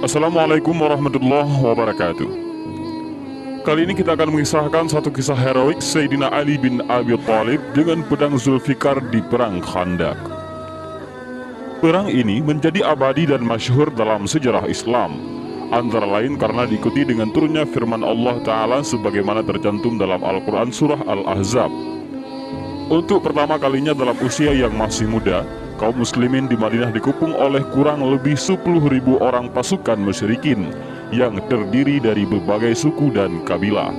Assalamualaikum warahmatullahi wabarakatuh. Kali ini kita akan mengisahkan satu kisah heroik Sayyidina Ali bin Abi Thalib dengan pedang Zulfikar di Perang Khandaq. Perang ini menjadi abadi dan masyhur dalam sejarah Islam, antara lain karena diikuti dengan turunnya firman Allah Ta'ala sebagaimana tercantum dalam Al-Quran Surah Al-Ahzab. Untuk pertama kalinya dalam usia yang masih muda, kaum muslimin di Madinah dikepung oleh kurang lebih 10.000 orang pasukan musyrikin yang terdiri dari berbagai suku dan kabilah.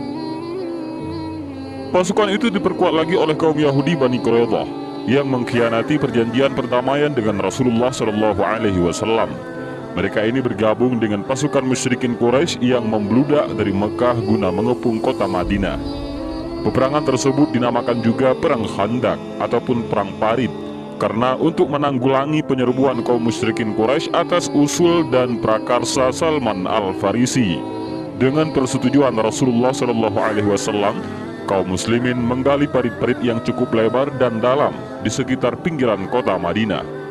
Pasukan itu diperkuat lagi oleh kaum Yahudi Bani Quraidah yang mengkhianati perjanjian perdamaian dengan Rasulullah SAW. Mereka ini bergabung dengan pasukan musyrikin Quraisy yang membludak dari Mekah guna mengepung kota Madinah. Peperangan tersebut dinamakan juga Perang Khandaq ataupun Perang Parit, karena untuk menanggulangi penyerbuan kaum musyrikin Quraisy atas usul dan prakarsa Salman Al-Farisi. Dengan persetujuan Rasulullah SAW, kaum muslimin menggali parit-parit yang cukup lebar dan dalam di sekitar pinggiran kota Madinah.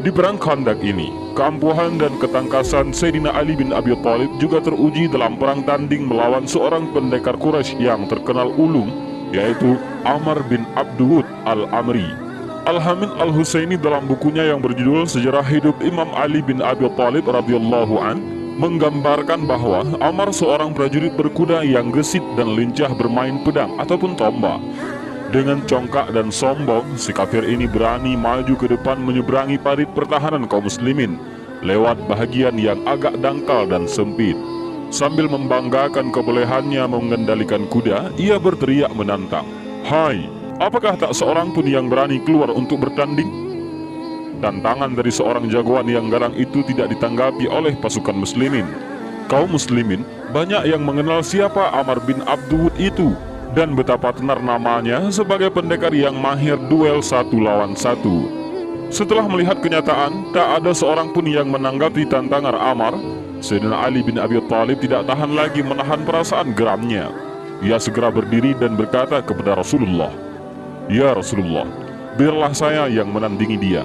Di Perang Khandaq ini, keampuhan dan ketangkasan Sayyidina Ali bin Abi Thalib juga teruji dalam perang tanding melawan seorang pendekar Quraisy yang terkenal ulung, yaitu Amr bin Abdul Wud Al-Amri. Al-Hamid Al-Husaini dalam bukunya yang berjudul Sejarah Hidup Imam Ali bin Abi Thalib radhiyallahu an menggambarkan bahwa Amr seorang prajurit berkuda yang gesit dan lincah bermain pedang ataupun tombak. Dengan congkak dan sombong, si kafir ini berani maju ke depan menyeberangi parit pertahanan kaum muslimin lewat bahagian yang agak dangkal dan sempit. Sambil membanggakan kebolehannya mengendalikan kuda, ia berteriak menantang, "Hai, apakah tak seorang pun yang berani keluar untuk bertanding?" Tantangan dari seorang jagoan yang garang itu tidak ditanggapi oleh pasukan muslimin. Kaum muslimin banyak yang mengenal siapa Amr bin Abdul Wud itu dan betapa tenar namanya sebagai pendekar yang mahir duel satu lawan satu. Setelah melihat kenyataan tak ada seorang pun yang menanggapi tantangan Amr, Sayyidina Ali bin Abi Thalib tidak tahan lagi menahan perasaan geramnya. Ia segera berdiri dan berkata kepada Rasulullah, "Ya Rasulullah, biarlah saya yang menandingi dia."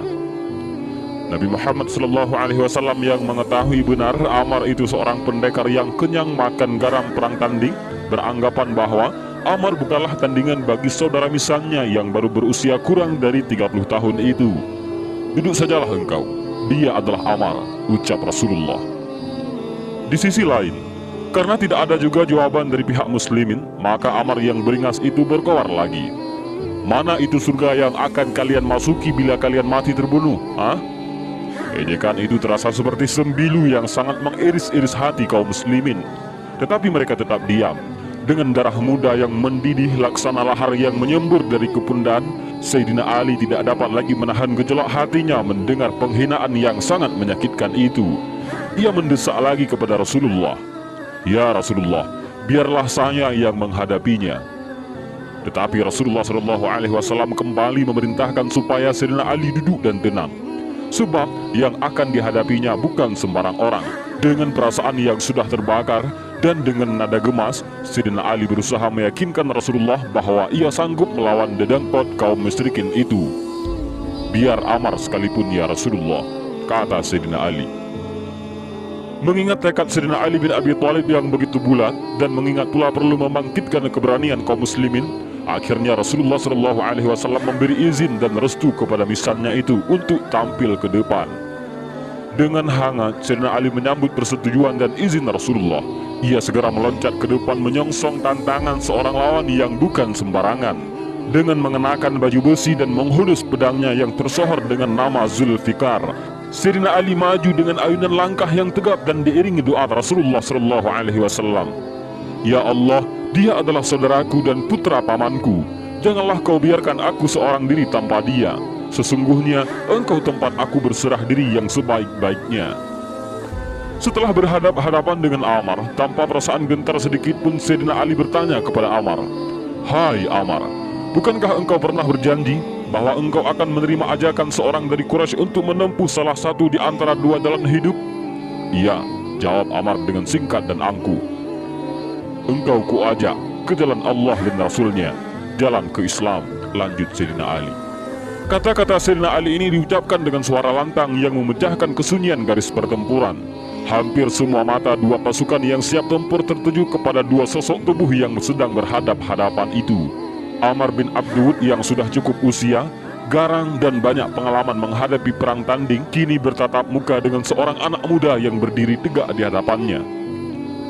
Nabi Muhammad SAW yang mengetahui benar Amr itu seorang pendekar yang kenyang makan garam perang tanding, beranggapan bahwa Amr bukanlah tandingan bagi saudara misalnya yang baru berusia kurang dari 30 tahun itu. "Duduk sajalah engkau, dia adalah Amr," ucap Rasulullah. Di sisi lain, karena tidak ada juga jawaban dari pihak muslimin, maka Amr yang beringas itu berkoar lagi, "Mana itu surga yang akan kalian masuki bila kalian mati terbunuh? Ejekan itu terasa seperti sembilu yang sangat mengiris-iris hati kaum muslimin. Tetapi mereka tetap diam. Dengan darah muda yang mendidih laksana lahar yang menyembur dari kepundaan, Sayyidina Ali tidak dapat lagi menahan gejolak hatinya mendengar penghinaan yang sangat menyakitkan itu. Ia mendesak lagi kepada Rasulullah, "Ya Rasulullah, biarlah saya yang menghadapinya." Tetapi Rasulullah SAW kembali memerintahkan supaya Sayyidina Ali duduk dan tenang, sebab yang akan dihadapinya bukan sembarang orang. Dengan perasaan yang sudah terbakar dan dengan nada gemas, Sayyidina Ali berusaha meyakinkan Rasulullah bahwa ia sanggup melawan dedengkot kaum musyrikin itu. "Biar Amr sekalipun ya Rasulullah," kata Sayyidina Ali. Mengingat tekad Sayyidina Ali bin Abi Thalib yang begitu bulat dan mengingat pula perlu membangkitkan keberanian kaum muslimin, akhirnya Rasulullah SAW memberi izin dan restu kepada misannya itu untuk tampil ke depan. Dengan hangat, Sayyidina Ali menyambut persetujuan dan izin Rasulullah. Ia segera meloncat ke depan menyongsong tantangan seorang lawan yang bukan sembarangan. Dengan mengenakan baju besi dan menghunus pedangnya yang tersohor dengan nama Zulfikar, Sayyidina Ali maju dengan ayunan langkah yang tegap dan diiringi doa Rasulullah SAW. "Ya Allah, dia adalah saudaraku dan putra pamanku. Janganlah kau biarkan aku seorang diri tanpa dia. Sesungguhnya engkau tempat aku berserah diri yang sebaik-baiknya." Setelah berhadap-hadapan dengan Amr, tanpa perasaan gentar sedikit pun Sayyidina Ali bertanya kepada Amr, "Hai Amr, bukankah engkau pernah berjanji bahwa engkau akan menerima ajakan seorang dari Quraisy untuk menempuh salah satu di antara dua jalan hidup?" "Iya," jawab Amr dengan singkat dan angkuh. "Engkau kuajak ke jalan Allah dan Rasulnya, jalan ke Islam," lanjut Sayyidina Ali. Kata-kata Sayyidina Ali ini diucapkan dengan suara lantang yang memecahkan kesunyian garis pertempuran. Hampir semua mata dua pasukan yang siap tempur tertuju kepada dua sosok tubuh yang sedang berhadap-hadapan itu. Amr bin Abdud yang sudah cukup usia, garang dan banyak pengalaman menghadapi perang tanding, kini bertatap muka dengan seorang anak muda yang berdiri tegak di hadapannya.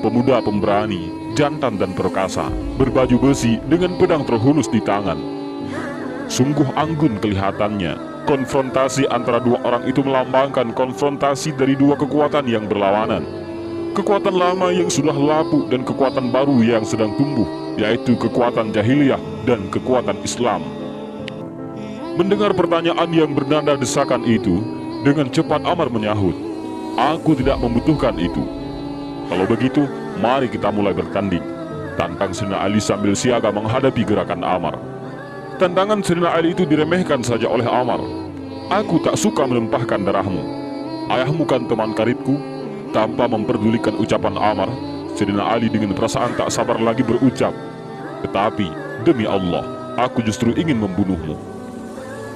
Pemuda pemberani, jantan dan perkasa, berbaju besi dengan pedang terhunus di tangan. Sungguh anggun kelihatannya. Konfrontasi antara dua orang itu melambangkan konfrontasi dari dua kekuatan yang berlawanan. Kekuatan lama yang sudah lapuk dan kekuatan baru yang sedang tumbuh, yaitu kekuatan jahiliyah dan kekuatan Islam. Mendengar pertanyaan yang bernada desakan itu, dengan cepat Amr menyahut, "Aku tidak membutuhkan itu. Kalau begitu, mari kita mulai bertanding," tantang Sayyidina Ali sambil siaga menghadapi gerakan Amr. Tantangan Sayyidina Ali itu diremehkan saja oleh Amr. "Aku tak suka menumpahkan darahmu. Ayahmu kan teman karibku." Tanpa memperdulikan ucapan Amr, Sayyidina Ali dengan perasaan tak sabar lagi berucap, "Tetapi, demi Allah, aku justru ingin membunuhmu."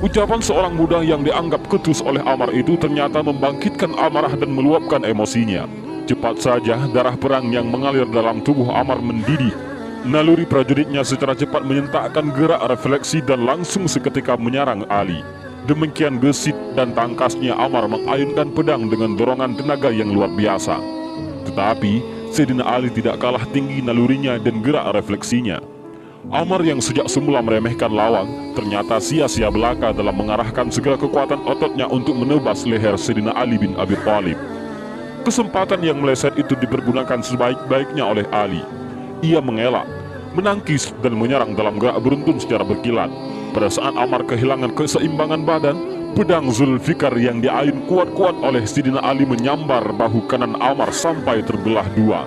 Ucapan seorang muda yang dianggap ketus oleh Amr itu ternyata membangkitkan amarah dan meluapkan emosinya. Cepat saja darah perang yang mengalir dalam tubuh Amr mendidih. Naluri prajuritnya secara cepat menyentakkan gerak refleksi dan langsung seketika menyerang Ali. Demikian gesit dan tangkasnya Amr mengayunkan pedang dengan dorongan tenaga yang luar biasa. Tetapi Sayyidina Ali tidak kalah tinggi nalurinya dan gerak refleksinya. Amr yang sejak semula meremehkan lawan ternyata sia-sia belaka dalam mengarahkan segala kekuatan ototnya untuk menebas leher Sayyidina Ali bin Abi Thalib. Kesempatan yang meleset itu dipergunakan sebaik-baiknya oleh Ali. Ia mengelak, menangkis dan menyerang dalam gerak beruntun secara berkilat. Pada saat Amr kehilangan keseimbangan badan, pedang Zulfikar yang diayun kuat-kuat oleh Sayyidina Ali menyambar bahu kanan Amr sampai terbelah dua.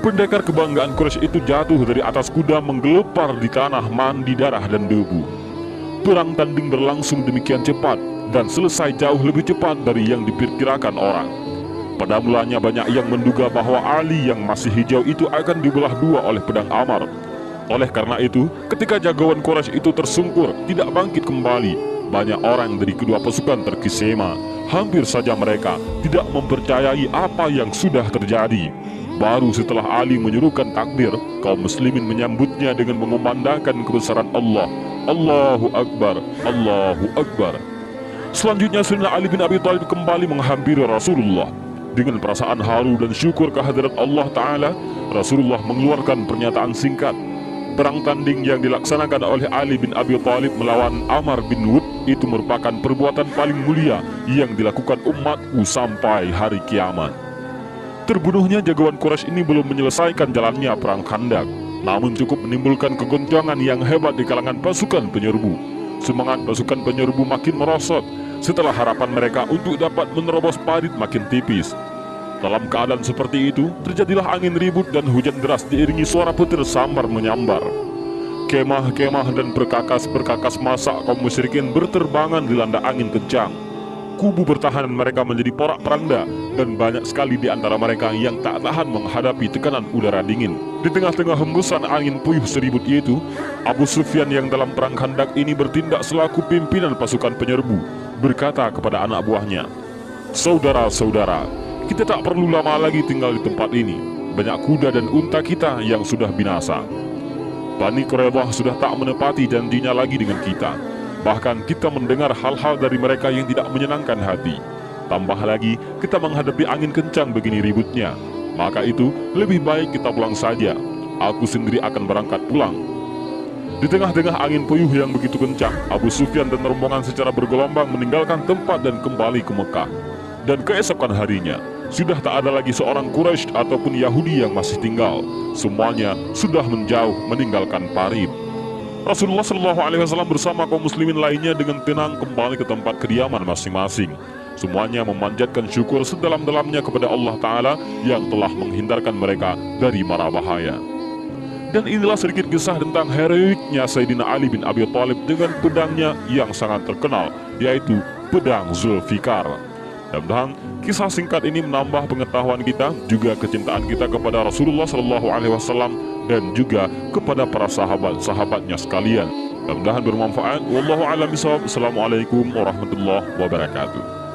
Pendekar kebanggaan Quraisy itu jatuh dari atas kuda menggelepar di tanah mandi darah dan debu. Perang tanding berlangsung demikian cepat dan selesai jauh lebih cepat dari yang diperkirakan orang. Pada mulanya banyak yang menduga bahwa Ali yang masih hijau itu akan dibelah dua oleh pedang Amr. Oleh karena itu, ketika jagoan Quraisy itu tersungkur, tidak bangkit kembali, banyak orang dari kedua pasukan terkesima. Hampir saja mereka tidak mempercayai apa yang sudah terjadi. Baru setelah Ali menyerukan takbir, kaum muslimin menyambutnya dengan mengumandangkan kebesaran Allah. Allahu Akbar, Allahu Akbar. Selanjutnya Sayyidina Ali bin Abi Thalib kembali menghampiri Rasulullah. Dengan perasaan haru dan syukur kehadirat Allah Ta'ala, Rasulullah mengeluarkan pernyataan singkat. Perang tanding yang dilaksanakan oleh Ali bin Abi Thalib melawan Amr bin Wud itu merupakan perbuatan paling mulia yang dilakukan umatku sampai hari kiamat. Terbunuhnya jagoan Quraisy ini belum menyelesaikan jalannya perang Khandaq, namun cukup menimbulkan kegoncangan yang hebat di kalangan pasukan penyerbu. Semangat pasukan penyerbu makin merosot setelah harapan mereka untuk dapat menerobos parit makin tipis. Dalam keadaan seperti itu, terjadilah angin ribut dan hujan deras diiringi suara petir sambar menyambar. Kemah-kemah dan perkakas-perkakas massa kaum musyrikin berterbangan dilanda angin kencang. Kubu bertahanan mereka menjadi porak-poranda dan banyak sekali di antara mereka yang tak tahan menghadapi tekanan udara dingin. Di tengah-tengah hembusan angin puyuh seribut itu, Abu Sufyan yang dalam perang Khandaq ini bertindak selaku pimpinan pasukan penyerbu, berkata kepada anak buahnya, "Saudara-saudara, kita tak perlu lama lagi tinggal di tempat ini. Banyak kuda dan unta kita yang sudah binasa. Bani Quraidah sudah tak menepati janjinya lagi dengan kita. Bahkan kita mendengar hal-hal dari mereka yang tidak menyenangkan hati. Tambah lagi, kita menghadapi angin kencang begini ributnya. Maka itu, lebih baik kita pulang saja. Aku sendiri akan berangkat pulang." Di tengah-tengah angin puyuh yang begitu kencang, Abu Sufyan dan rombongan secara bergelombang meninggalkan tempat dan kembali ke Mekah. Dan keesokan harinya, sudah tak ada lagi seorang Quraisy ataupun Yahudi yang masih tinggal. Semuanya sudah menjauh meninggalkan Parib. Rasulullah SAW bersama kaum muslimin lainnya dengan tenang kembali ke tempat kediaman masing-masing. Semuanya memanjatkan syukur sedalam-dalamnya kepada Allah Ta'ala yang telah menghindarkan mereka dari mara bahaya. Dan inilah sedikit kisah tentang heroiknya Sayyidina Ali bin Abi Thalib dengan pedangnya yang sangat terkenal, yaitu pedang Zulfikar. Mudah-mudahan kisah singkat ini menambah pengetahuan kita, juga kecintaan kita kepada Rasulullah SAW dan juga kepada para sahabat-sahabatnya sekalian. Mudah-mudahan bermanfaat. Wallahu a'lam bishawab. Assalamualaikum warahmatullahi wabarakatuh.